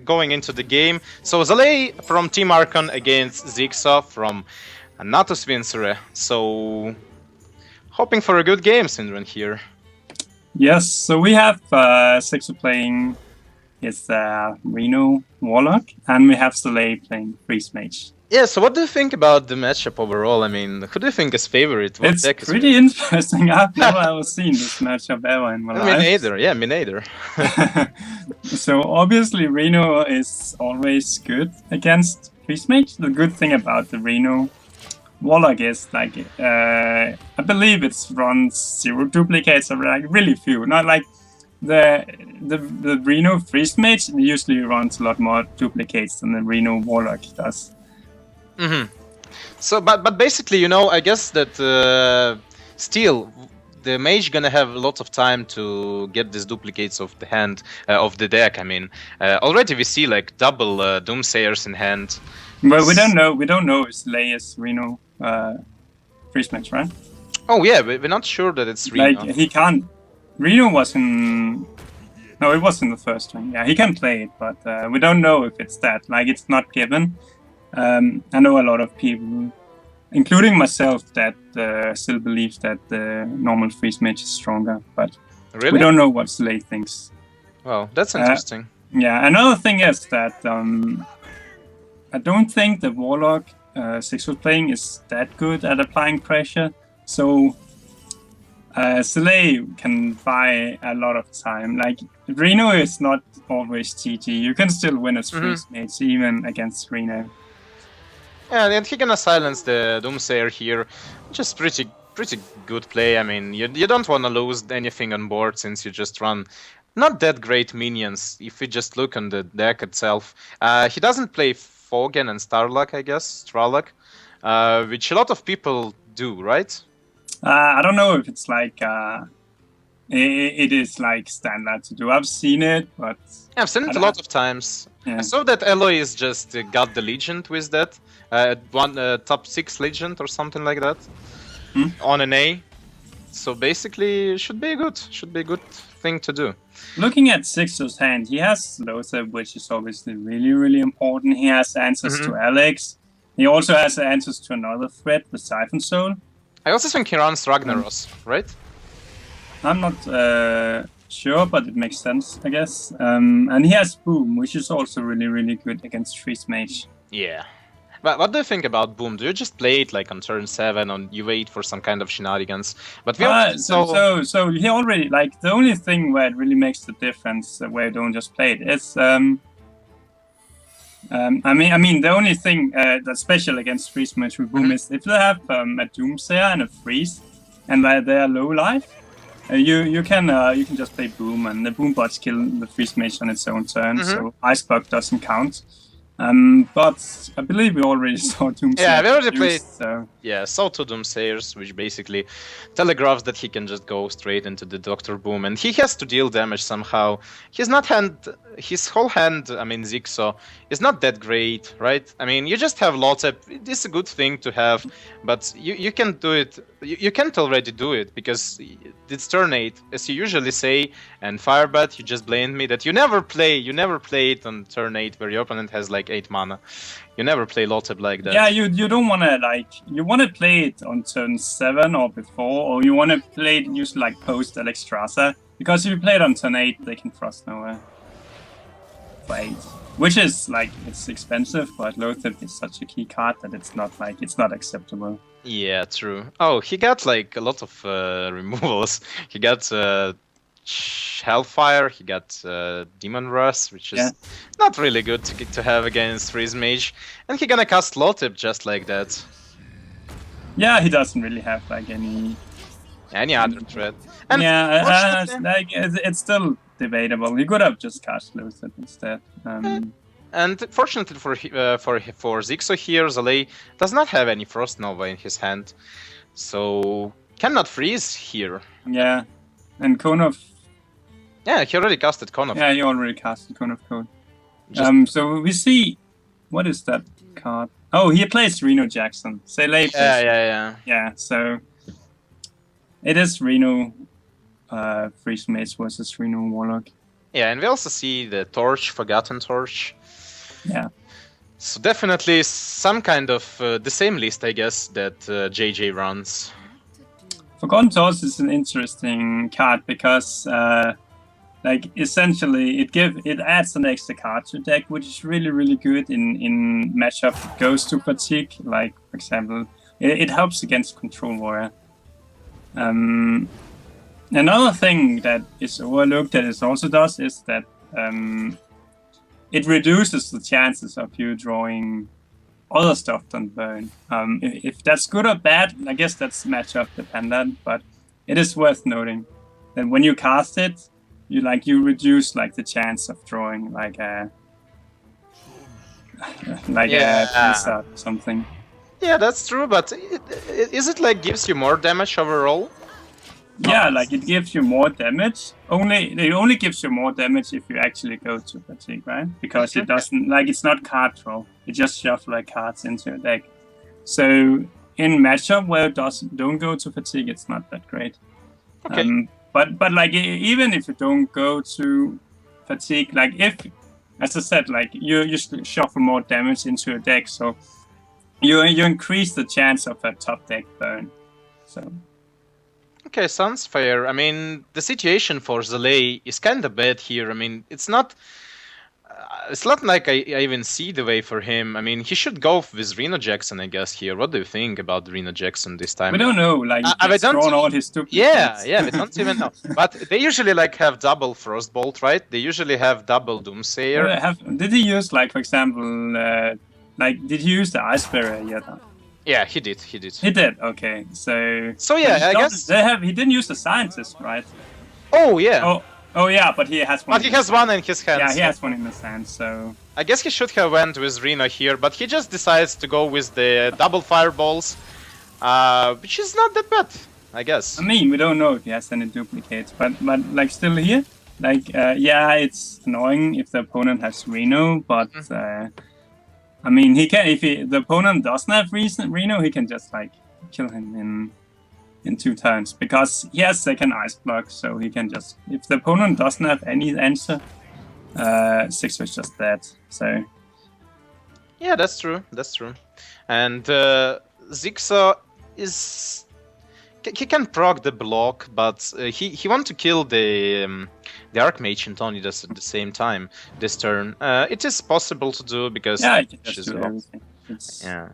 going into the game. So Zalae from Team Archon against Xixo from Natus Vincere. So hoping for a good game, Syndran here. Yes, so we have Xixo playing his Reno Warlock, and we have Zalae playing Priest Mage. Yeah, so what do you think about the matchup overall? I mean, who do you think is favorite? What It's deck is pretty interesting. I've never ever seen this matchup ever in my life. Me neither, yeah, me neither. So obviously Reno is always good against Priest Mage. The good thing about the Reno Warlock is like I believe it's runs 0 duplicates or like really few. Not like the Reno Priest Mage usually runs a lot more duplicates than the Reno Warlock does. Mm-hmm. So, but basically, you know, I guess that still the mage gonna have lots of time to get these duplicates of the hand of the deck. I mean, already we see like double Doomsayers in hand. But we don't know. We don't know if Zalae is Reno Priest Mage, right? Oh yeah, we're not sure that it's Reno. Like he can't. Reno was in. No, it was in the first one. Yeah, he can play it, but we don't know if it's that. Like it's not given. I know a lot of people, including myself, that still believe that the normal Priest Mage is stronger, but really? We don't know what Zalae thinks. Wow, that's interesting. Yeah, another thing is that I don't think the Warlock Xixo playing is that good at applying pressure, so Zalae can buy a lot of time. Like Reno is not always GG. You can still win as Priest Mage even against Reno. Yeah, and he gonna silence the Doomsayer here, which is pretty good play. I mean, you don't want to lose anything on board since you just run not that great minions. If you just look on the deck itself, he doesn't play Fogan and Starlock, I guess, Stralock, which a lot of people do, right? I don't know if it's like it is like standard to do. I've seen it, but yeah, I've seen it a lot of times. Yeah. I saw that Eloy is just got the Legend with that. One top 6 Legend or something like that on an A. So basically, should be a good thing to do. Looking at Xixo's hand, he has Lothar, which is obviously really important. He has answers to Alex. He also has answers to another threat, the Siphon Soul. I also think he runs Ragnaros, right? I'm not sure, but it makes sense, I guess. And he has Boom, which is also really good against Priest Mage. Yeah. But what do you think about Boom? Do you just play it like on turn 7 and you wait for some kind of shenanigans? But we so he already, like, the only thing where it really makes the difference where you don't just play it is I mean the only thing that's special against Priest Mage with Boom is if they have a Doomsayer and a Freeze and they're low life, you can just play Boom and the Boom bots kill the Priest Mage on its own turn, so Icebug doesn't count. But I believe we already saw Doomsayer. Yeah, we already played. So. Yeah, saw 2 Doomsayers, which basically telegraphs that he can just go straight into the Dr. Boom, and he has to deal damage somehow. His whole hand, I mean Xixo, is not that great, right? I mean, you just have Lothep. It's a good thing to have, but you can do it. You can't already do it because it's turn 8, as you usually say. And Firebat, you just blamed me that you never play it on turn 8 where your opponent has like 8 mana. You never play Lothep like that. Yeah, you don't want to you want to play it on turn 7 or before, or you want to play it usually like post Alexstrasza, because if you play it on turn 8, they can Frost Nova for 8. Which is like, it's expensive, but Lothep is such a key card that it's not acceptable. Yeah, true. Oh, he got like a lot of removals. He got Hellfire, he got Demon Wrath, which is not really good to have against Freeze Mage. And he gonna cast Lothep just like that. Yeah, he doesn't really have like any other threat. And like it's still debatable. You could have just cast Lothep instead. And fortunately for Xixo here, Zalae does not have any Frost Nova in his hand, so cannot freeze here. Yeah, and Cone of... Yeah, he already casted Cone of... Yeah, he already casted Cone of Code. So we see... What is that card? Oh, he plays Reno Jackson. Zalae. Yeah, so... It is Reno Priest Mage versus Reno Warlock. Yeah, and we also see the Torch, Forgotten Torch. Yeah. So definitely some kind of the same list, I guess, that JJ runs. Forgotten Torch is an interesting card because, like, essentially it adds an extra card to deck, which is really good in matchup that goes to fatigue. Like, for example, it helps against Control Warrior. Another thing that is overlooked that it also does is that it reduces the chances of you drawing other stuff than burn. If that's good or bad, I guess that's matchup dependent, but it is worth noting that when you cast it, you reduce like the chance of drawing like a piece or something. Yeah, that's true, but is it like gives you more damage overall? Yeah, like it gives you more damage. It only gives you more damage if you actually go to fatigue, right? Because it doesn't it's not card draw. It just shuffles like cards into your deck. So in matchup where it don't go to fatigue, it's not that great. Okay. But like even if you don't go to fatigue, like if, as I said, like you shuffle more damage into your deck, so you increase the chance of a top deck burn. So. Okay, sounds fair. I mean, the situation for Zalae is kind of bad here. I mean, it's not like I even see the way for him. I mean, he should go with Reno Jackson, I guess, here. What do you think about Reno Jackson this time? We don't know. Like, he's thrown all his stupid Yeah, we don't even know. But they usually like have double Frostbolt, right? They usually have double Doomsayer. Did he use, like, for example, did he use the Ice Barrier yet? Yeah, he did. He did. Okay, so yeah, I guess he didn't use the Scientist, right? Oh yeah. Oh yeah, but he has one. But he has one in his hand. Yeah, he has one in his hand. So I guess he should have went with Reno here, but he just decides to go with the double fireballs, which is not that bad, I guess. I mean, we don't know if he has any duplicates, but like still here, like yeah, it's annoying if the opponent has Reno, but. I mean, he can, if the opponent doesn't have Reno, he can just like kill him in 2 turns because he has second ice block, so he can just, if the opponent doesn't have any answer, Xixo is just dead. So yeah, that's true. And Xixo is he can proc the block, but he want to kill the Archmage and Tony does at the same time this turn. It is possible to do because he can just do everything. Yeah,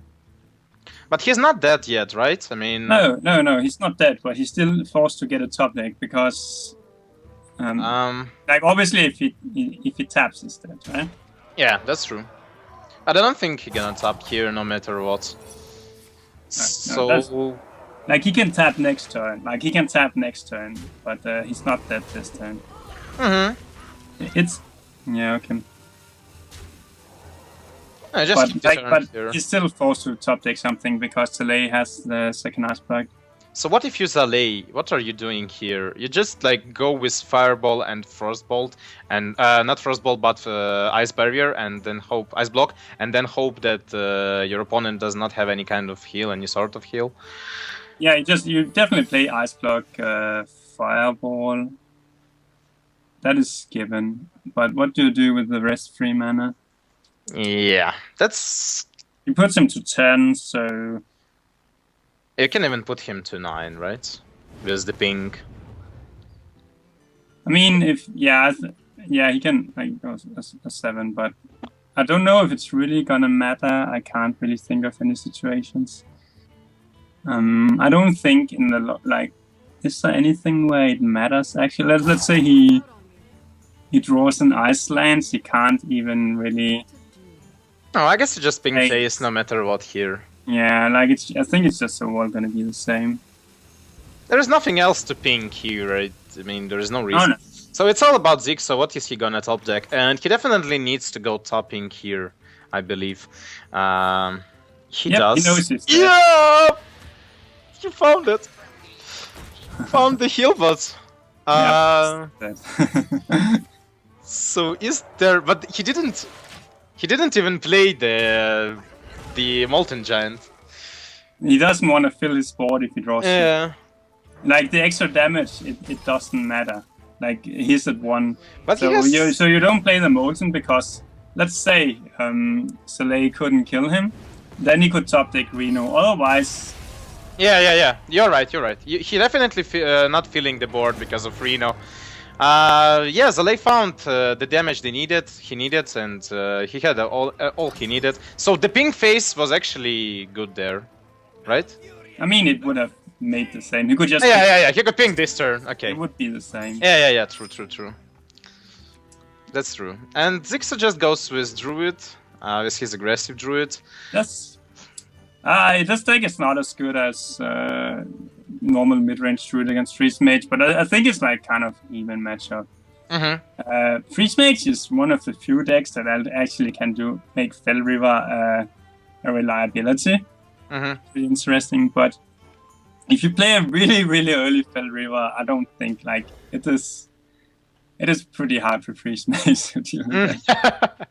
but he's not dead yet, right? I mean, no, he's not dead, but he's still forced to get a top deck because, like obviously if he taps, he's dead, right? Yeah, that's true. I don't think he's gonna tap here no matter what. Like he can tap next turn. But he's not dead this turn. It's okay. But he's still forced to top deck something because Zalae has the second ice block. So what if you Zalae? What are you doing here? You just like go with Fireball and Frostbolt, and not Frostbolt but Ice Barrier, and then hope Ice Block, and then hope that your opponent does not have any kind of heal, any sort of heal. Yeah, you definitely play Ice Block, Fireball. That is given. But what do you do with the rest 3 mana? Yeah, that's... You put him to 10, so... You can even put him to 9, right? With the ping. I mean, if... Yeah, he can like go a 7, but... I don't know if it's really gonna matter. I can't really think of any situations. I don't think in the like, is there anything where it matters? Actually, let's say he draws an Iceland. He can't even really. No, I guess you just ping face no matter what here. Yeah, like I think it's just all gonna be the same. There is nothing else to ping here, right? I mean, there is no reason. No. So it's all about Xixo. What is he gonna top deck? And he definitely needs to go topping here, I believe. He does. He knows his yeah. You found it. Found the heal bot. So is there? But he didn't even play the Molten Giant. He doesn't want to fill his board if he draws. Yeah. Like the extra damage, it doesn't matter. Like he's at 1. But So you don't play the Molten because let's say Zalae couldn't kill him, then he could top deck Reno. Otherwise, yeah. You're right. He definitely not feeling the board because of Reno. Yeah, Zalae found the damage he needed, and he had all he needed. So the pink face was actually good there, right? I mean, it would have made the same. He could just Yeah. He could ping this turn. Okay. It would be the same. Yeah. True. That's true. And Xixo just goes with Druid, with his aggressive Druid. This deck is not as good as normal mid-range Druid against Freeze Mage, but I think it's like kind of even matchup. Freeze Mage is one of the few decks that actually can make Fell River a reliability. Pretty interesting, but if you play a really, really early Fell River, I don't think like it is pretty hard for Freeze Mage to deal with that.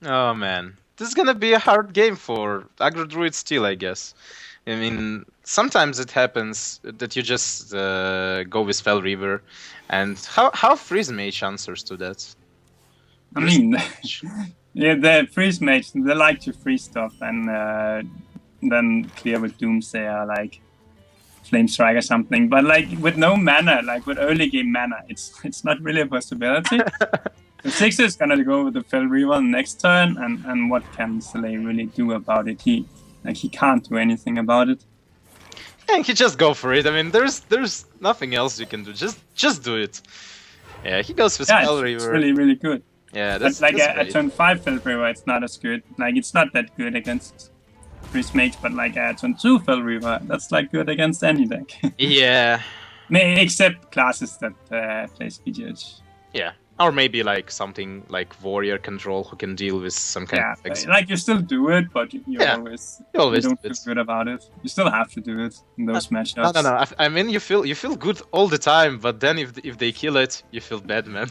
Oh man, this is gonna be a hard game for Aggro Druid still, I guess. I mean, sometimes it happens that you just go with Fell River, and how Freeze Mage answers to that? I mean, yeah, the Freeze Mage, they like to freeze stuff and then clear with Doomsayer, like Flame Strike or something. But like with no mana, like with early game mana, it's not really a possibility. The Xixo is gonna go with the Fell River next turn, and what can Zalae really do about it? He can't do anything about it. Yeah, he just go for it. I mean, there's nothing else you can do. Just do it. Yeah, he goes with Fell River. It's really, really good. Yeah, but like at turn 5 Fell River, it's not as good. Like it's not that good against Freeze Mage, but like at turn 2 Fell River, that's like good against any deck. Yeah. Except classes that plays BGH. Yeah. Or maybe like something like Warrior Control who can deal with some kind of effects. Like you still do it, but you always don't feel good about it. You still have to do it in those matchups. No. I mean, you feel good all the time, but then if they kill it, you feel bad, man.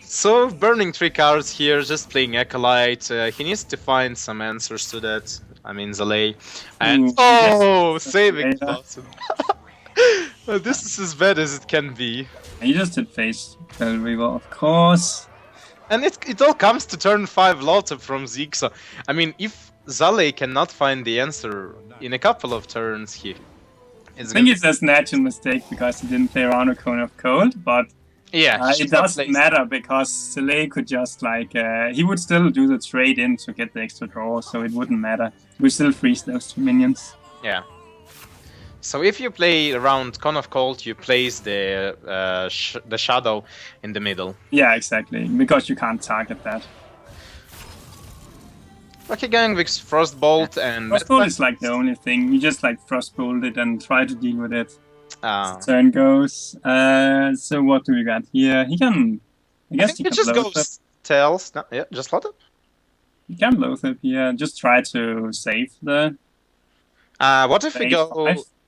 So burning 3 cards here, just playing Acolyte. He needs to find some answers to that. I mean, Zalae. And saving Blossom. Well, this is as bad as it can be. And you just hit face Fell River, of course. And it all comes to turn 5 Lotte from Xixo. I mean, if Zalae cannot find the answer in a couple of turns, I think it's a natural mistake because he didn't play around a Cone of Cold, but yeah, it doesn't matter because Zalae could just like he would still do the trade in to get the extra draw, so it wouldn't matter. We still freeze those 2 minions. Yeah. So if you play around Cone of Cold, you place the shadow in the middle. Yeah, exactly, because you can't target that. Okay, going with Frostbolt and... Frostbolt is like the only thing. You just like Frostbolt it and try to deal with it. As turn goes. So what do we got here? He can... I guess he can just go Tails. No, yeah, just Lotte. He can Loatheb here. Just try to save the...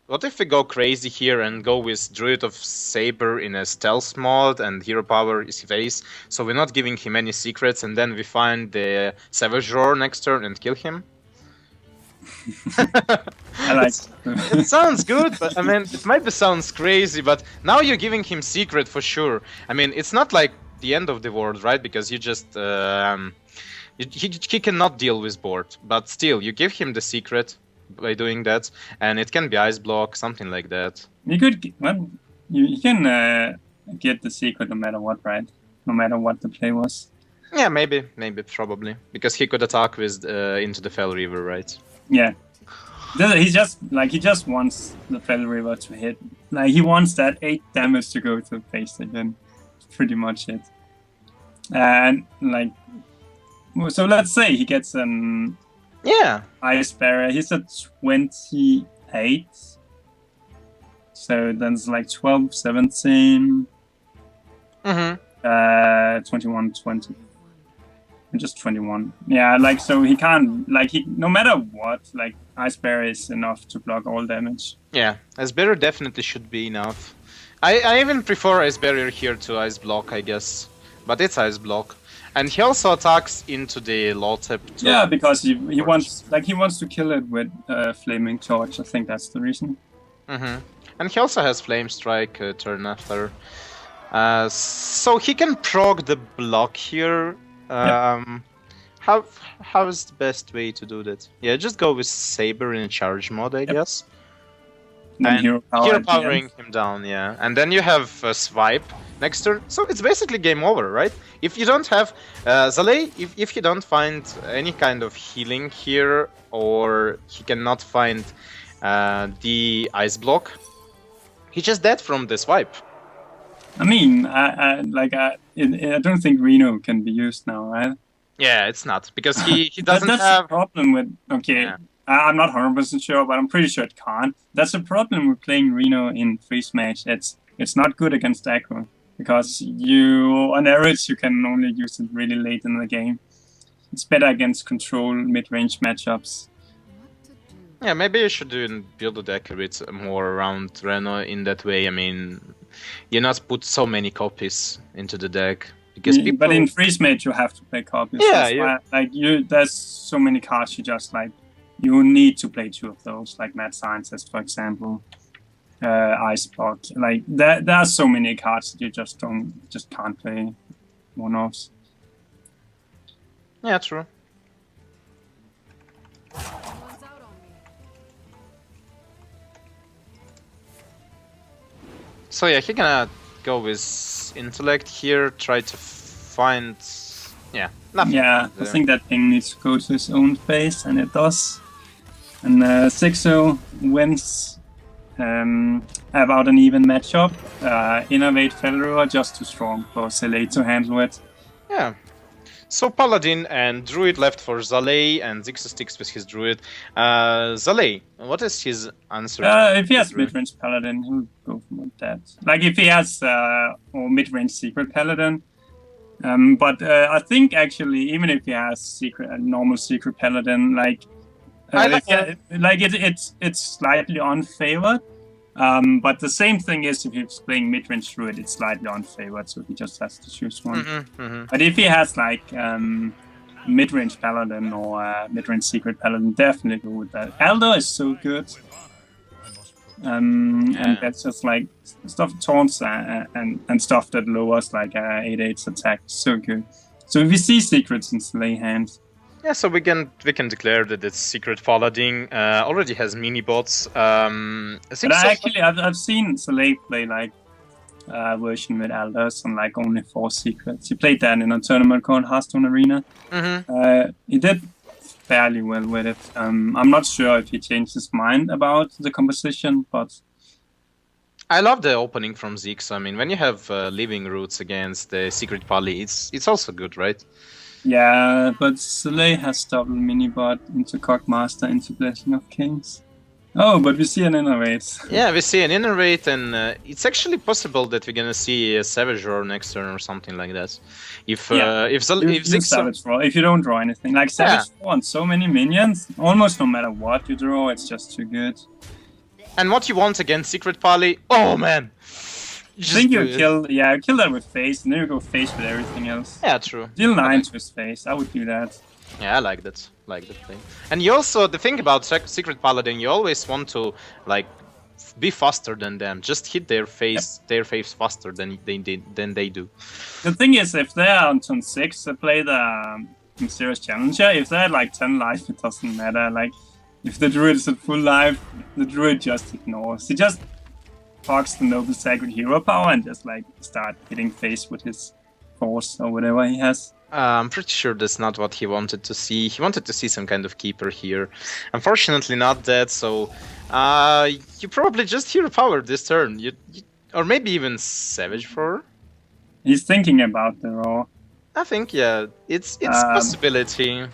What if we go crazy here and go with Druid of Saber in a stealth mod and Hero Power is face, so we're not giving him any secrets, and then we find the Savage Roar next turn and kill him? I like it sounds good, but I mean, it might sounds crazy, but now you're giving him secret for sure. I mean, it's not like the end of the world, right? Because you just... he cannot deal with board, but still, you give him the secret by doing that, and it can be Ice Block, something like that. You could, well, you can get the secret no matter what, right? No matter what the play was. Yeah, maybe, probably, because he could attack with into the Fell River, right? Yeah, he just wants the Fell River to hit. Like he wants that 8 damage to go to face again. Pretty much it. And like, so let's say he gets an. Yeah. Ice Barrier. He's at 28. So then it's like 12, 17. 21, 20. Just 21. Yeah, like, so he can't, like, no matter what, like, Ice Barrier is enough to block all damage. Yeah, Ice Barrier definitely should be enough. I even prefer Ice Barrier here to Ice Block, I guess. But it's Ice Block. And he also attacks into the Lotte. Yeah, because he wants to kill it with Flaming Torch. I think that's the reason. And he also has Flame Strike turn after. So he can proc the block here. How is the best way to do that? Yeah, just go with Saber in charge mode, I guess. Then hero power powering him down, yeah. And then you have a swipe next turn. So it's basically game over, right? If you don't have Zalae, if he don't find any kind of healing here, or he cannot find the ice block, he's just dead from the swipe. I mean, I don't think Reno can be used now, right? Yeah, it's not, because he doesn't that's have... the problem with... Okay, yeah. I'm not 100% sure, but I'm pretty sure it can't. That's the problem with playing Reno in freeze match. It's not good against aggro, because on average, you can only use it really late in the game. It's better against control mid-range matchups. Yeah, maybe you should build the deck a bit more around Reno in that way. I mean, you not put so many copies into the deck. Because people... But in freeze match, you have to play copies. Yeah, there's so many cards you just like... You need to play 2 of those, like Mad Scientist, for example, Ice Block. Like there are so many cards that you just can't play one-offs. Yeah, true. So yeah, he gonna go with Intellect here, try to find... Yeah, nothing. Yeah, I think that thing needs to go to his own face, and it does. And Xixo wins about an even matchup. Innervate Fellroar just too strong for Zalae to handle it. Yeah. So Paladin and Druid left for Zalae, and Xixo sticks with his Druid. Zalae, what is his answer? If he has mid-range Paladin, he'll go for that. Like if he has or mid-range Secret Paladin. But I think actually, even if he has normal Secret Paladin, like it's slightly unfavored. But the same thing is if he's playing mid-range Druid, it's slightly unfavored, so he just has to choose one. But if he has like mid-range Paladin or mid-range Secret Paladin, definitely go with that. Elder is so good. And that's just like stuff taunts and stuff that lowers like 8/8's attack. So good. So if we see secrets in Zalae hands. Yeah, so we can declare that it's Secret Paladin already has mini bots. But I've seen Zalae play like a version with Elders and like only 4 secrets. He played that in a tournament called Hearthstone Arena. He did fairly well with it. I'm not sure if he changed his mind about the composition, but I love the opening from Xixo. I mean, when you have Living Roots against the Secret Pali, it's also good, right? Yeah, but Zalae has double mini-bot into Cogmaster into Blessing of Kings. Oh, but we see an Innervate. Yeah, we see an Innervate, and it's actually possible that we're gonna see a Savage Roar next turn or something like that. If Savage Roar, if you don't draw anything, like Savage Roar on so many minions, almost no matter what you draw, it's just too good. And what you want against Secret Pali? Oh man! I think you kill that with face, and then you go face with everything else. Yeah, true. Deal 9 to his face, I would do that. Yeah, I like that. Like that thing. And you also, the thing about Secret Paladin, you always want to like be faster than them. Just hit their face, faster than they do. The thing is, if they're on turn 6, they play the Mysterious Challenger. If they're at like 10 life, it doesn't matter. Like if the Druid is at full life, the Druid just ignores. He just talks the Noble Sacred Hero power and just like start hitting face with his force or whatever he has. I'm pretty sure that's not what he wanted to see. He wanted to see some kind of keeper here. Unfortunately, not that. So, you probably just hero power this turn. Or maybe even Savage Roar. He's thinking about the Raw. I think it's a possibility.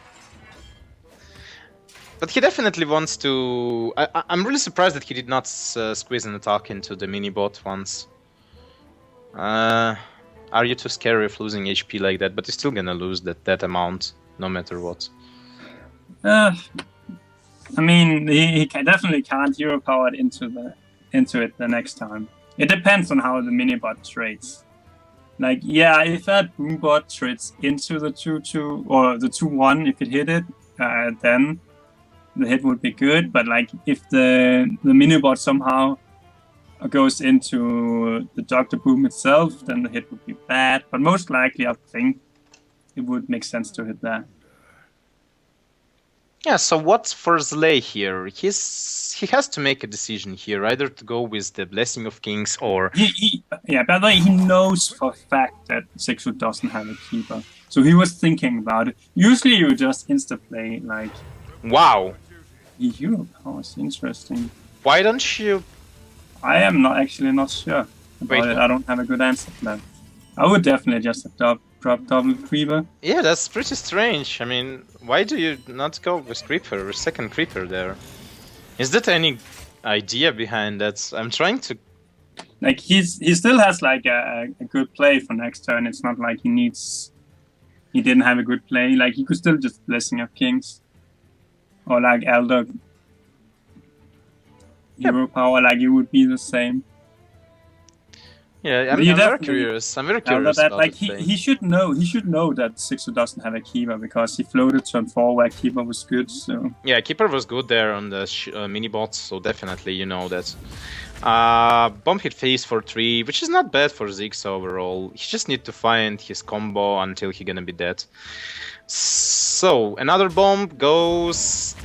But he definitely wants to... I'm really surprised that he did not squeeze an attack into the mini-bot once. Are you too scary of losing HP like that? But you're still gonna lose that amount, no matter what. I mean, he definitely can't hero power it into it the next time. It depends on how the mini-bot trades. Like, yeah, if that boom-bot trades into the 2-2 or the 2-1, if it hit it, then the hit would be good. But like, if the mini-bot somehow goes into the Doctor Boom itself, then the hit would be bad. But most likely, I think it would make sense to hit that. Yeah, so what's for Zalae here? He has to make a decision here, either to go with the Blessing of Kings or... Yeah, by the way, he knows for a fact that Xixo doesn't have a keeper. So he was thinking about it. Usually you just insta-play, like... Wow! Hero powers, interesting. Why don't you... I am not sure about it. I don't have a good answer for that. I would definitely just drop double Creeper. Yeah, that's pretty strange. I mean, why do you not go with Creeper, with second Creeper there? Is that any idea behind that? I'm trying to... Like, he still has, like, a good play for next turn. It's not like he didn't have a good play. Like, he could still just Blessing of Kings. Or, like, Elder Hero Power, like, it would be the same. Yeah, I'm very curious. I'm very curious that, about like, that he should know that Xixo doesn't have a keeper because he floated turn 4 where keeper was good. So yeah, keeper was good there on the mini bots, so definitely you know that. Bomb hit face for 3, which is not bad for Xixo overall. He just need to find his combo until he gonna be dead. So another bomb goes.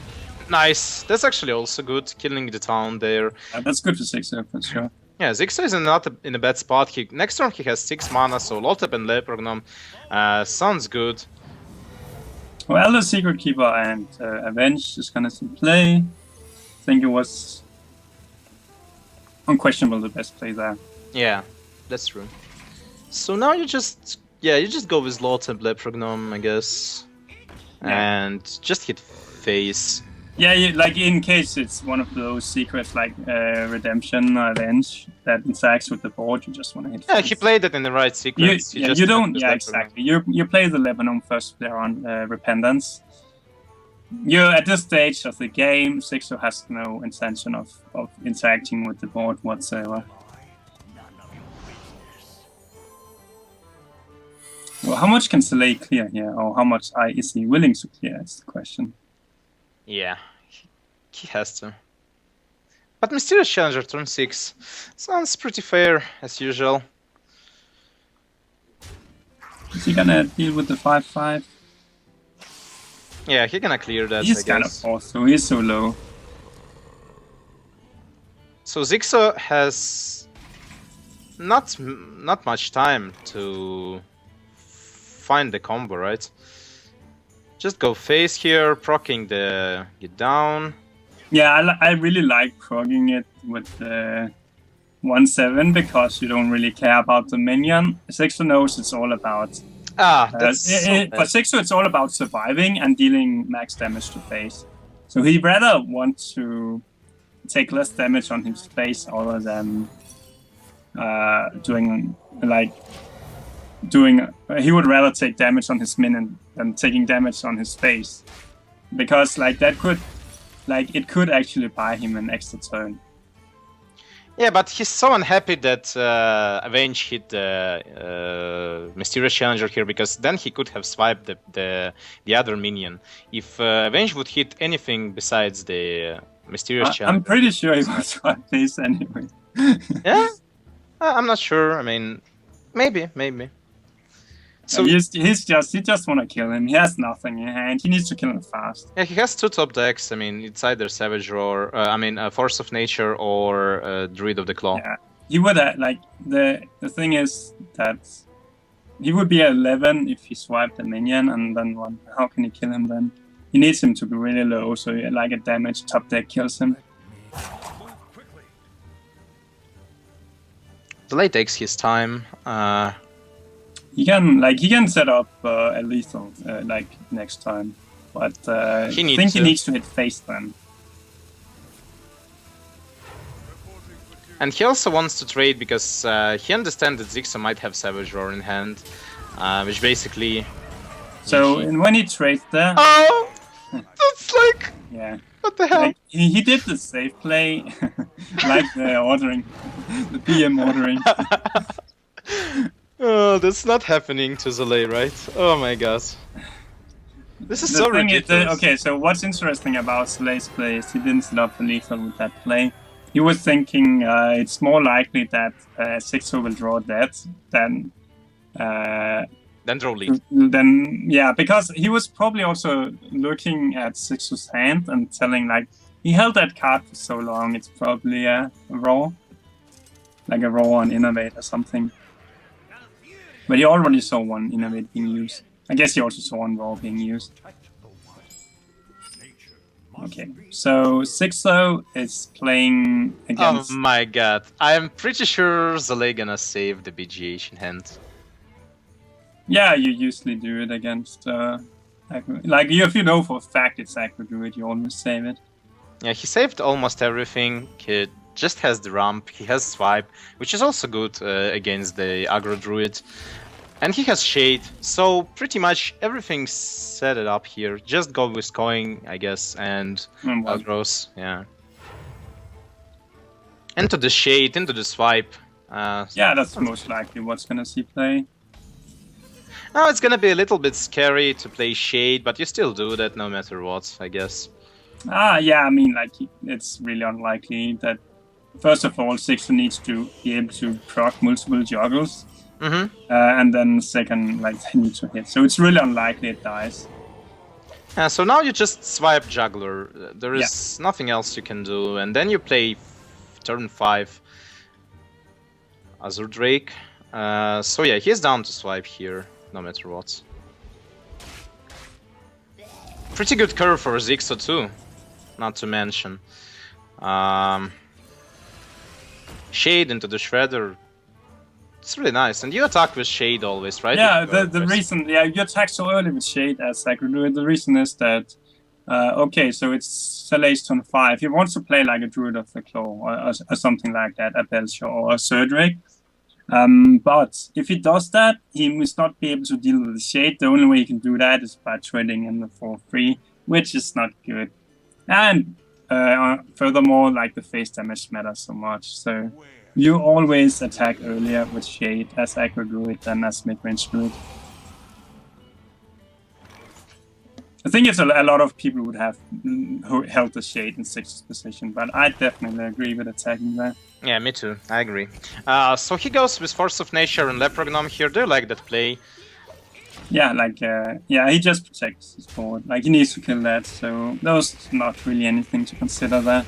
Nice. That's actually also good, killing the town there. Yeah, that's good for Xixo for sure. Yeah, Xixo is not in a bad spot. Next turn he has 6 mana, so Lotep and Leprechaun sounds good. Well, the Secret Keeper and Avenge is gonna play. I think it was unquestionable the best play there. Yeah, that's true. So now you just go with Lotep, Leprechaun, I guess, and just hit face. Yeah, like in case it's one of those secrets like Redemption or Avenge that interacts with the board, you just want to hit. Yeah, he played it in the right sequence. You don't. Yeah, exactly. You play the Lebanon first player on Repentance. You're at this stage of the game. Xixo has no intention of interacting with the board whatsoever. Well, how much can Zalae clear here, or how much is he willing to clear? Is the question. Yeah, he has to. But Mysterious Challenger turn 6 sounds pretty fair, as usual. Is he gonna deal with the 5/5? Yeah, he's gonna clear that, He's kind of forced, so he's so low. So Xixo has not much time to find the combo, right? Just go face here, proccing the get down. Yeah, I really like progging it with the 1/7 because you don't really care about the minion. Xixo knows it's all about. For Xixo, it's all about surviving and dealing max damage to face. So he'd rather want to take less damage on his face other than he would rather take damage on his minion than taking damage on his face, because like that could, like it could actually buy him an extra turn. Yeah, but he's so unhappy that Avenge hit the Mysterious Challenger here, because then he could have swiped the other minion. If Avenge would hit anything besides the Mysterious Challenger... I'm pretty sure he would swipe this anyway. Yeah? I'm not sure. I mean, maybe. So he just want to kill him. He has nothing in hand. He needs to kill him fast. Yeah, he has 2 top decks. I mean, it's either Savage Roar, Force of Nature or Druid of the Claw. Yeah, he would like the thing is that he would be at 11 if he swiped the minion, and then how can he kill him then? He needs him to be really low, so like a damage top deck kills him. Zalae takes his time. He can set up a lethal next time, but he needs to hit face then. And he also wants to trade because he understands that Xixo might have Savage Roar in hand, which basically. So when he trades there. Oh, that's like. Yeah. What the hell? Like, he did the safe play, like the ordering, the PM ordering. Oh, that's not happening to Zalae, right? Oh my god. This is so ridiculous. Okay, so what's interesting about Zalae's play is he didn't set up the lethal with that play. he was thinking it's more likely that Xixo will draw that than draw lead. Then yeah, because he was probably also looking at Xixo's hand and telling like he held that card for so long, it's probably a raw, like a raw on Innovate or something. But he already saw one Innovate being used. I guess he also saw one raw being used. Okay, so Xixo is playing against... Oh my god, I'm pretty sure Zalae gonna save the BGH hand. Yeah, you usually do it against... like, if you know for a fact it's aggro druid, you always save it. Yeah, he saved almost everything. He just has the ramp, he has swipe, which is also good against the aggro druid. And he has shade, so pretty much everything's set it up here. Just go with coin, I guess, and aggros, yeah. Into the shade, into the swipe. Yeah, that's most likely what's gonna see play. Now it's gonna be a little bit scary to play shade, but you still do that no matter what, I guess. Yeah, I mean, like, it's really unlikely that... First of all, Xixo needs to be able to proc multiple juggles. And then second, like, they need to hit. So it's really unlikely it dies. So now you just swipe Juggler. There is nothing else you can do. And then you play turn 5 Azure Drake. So yeah, he's down to swipe here, no matter what. Pretty good curve for Xixo too, not to mention. Shade into the Shredder. It's really nice, and you attack with Shade always, right? Yeah, the reason, you attack so early with Shade as aggro druid. The reason is that, okay, so it's Zalae's turn 5. He wants to play like a Druid of the Claw or something like that, a Belcher or a Surdrick. But if he does that, he must not be able to deal with the Shade. The only way he can do that is by trading in the 4-3, which is not good. And furthermore, like, the face damage matters so much, so... You always attack earlier with Shade as aggro druid than as mid-range druid. I think it's a lot of people would have held the Shade in 6th position, but I definitely agree with attacking that. Yeah, me too. I agree. So he goes with Force of Nature and Leprechaun here. Do you like that play? Yeah, like, yeah, he just protects his board. Like, he needs to kill that, so there's not really anything to consider there.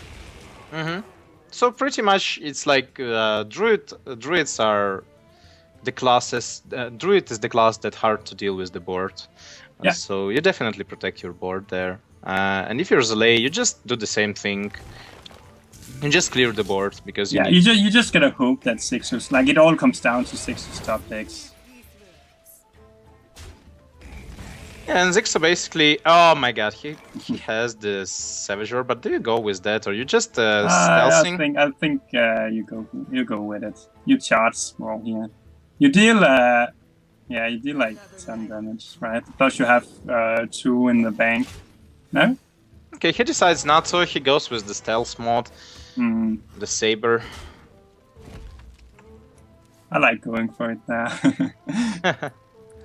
So pretty much it's like druids are the classes. Druid is the class that's hard to deal with the board. Yeah. So you definitely protect your board there. And if you're Zalae, you just do the same thing. You just clear the board because you you just gotta hope that Xixo's, like, it all comes down to Xixo's top decks. Yeah, and Xixo basically, oh my god, he has this Savager, but do you go with that or you just stealthing? I think you go with it. You charge small here. You deal you deal like 10 damage, right? Plus you have 2 in the bank. No? Okay, he decides not to. He goes with the stealth mod, the saber. I like going for it now.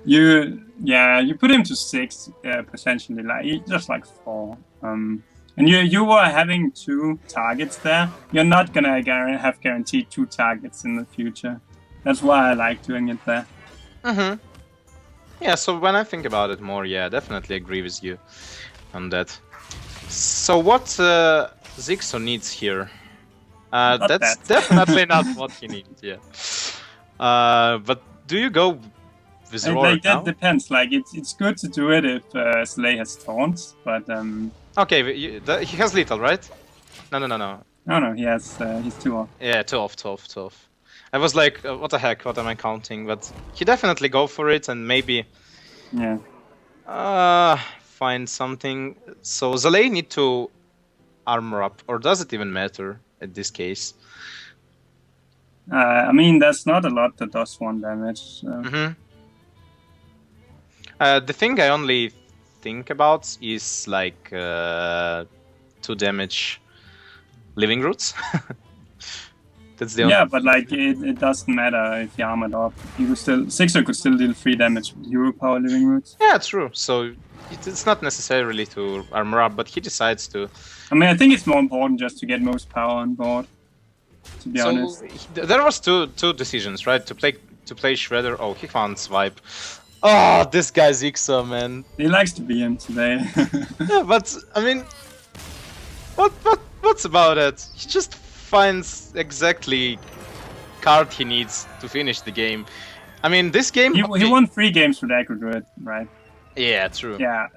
You put him to 6 potentially, like just like 4. And you were having 2 targets there. You're not gonna have guaranteed 2 targets in the future. That's why I like doing it there. Yeah, so when I think about it more, yeah, I definitely agree with you on that. So what Xixo needs here? That's definitely not what he needs, yeah. But do you go with Roar like, that now? depends, like, it's good to do it if Zalae has taunts, but... Okay, he has lethal, right? No. No, he has, he's 2 off. Yeah, 2 off. I was like, what the heck, what am I counting? But he definitely go for it and maybe... Yeah. Find something. So Zalae need to armor up, or does it even matter in this case? I mean, there's not a lot that does 1 damage. So. The thing I only think about is like 2 damage living roots. That's the only but like it doesn't matter if you armored up. You could still Xixo could still deal 3 damage with Hero Power living roots. Yeah, true. So it's not necessarily to armor up, but he decides to. I mean, I think it's more important just to get most power on board. to be honest. There was two decisions, right? To play Shredder. Oh, he found Swipe. Oh, this guy Xixo, man. He likes to be him today. Yeah, but I mean, what's about it? He just finds exactly card he needs to finish the game. I mean, this game. He won 3 games with Aggro Druid, right? Yeah, true. Yeah.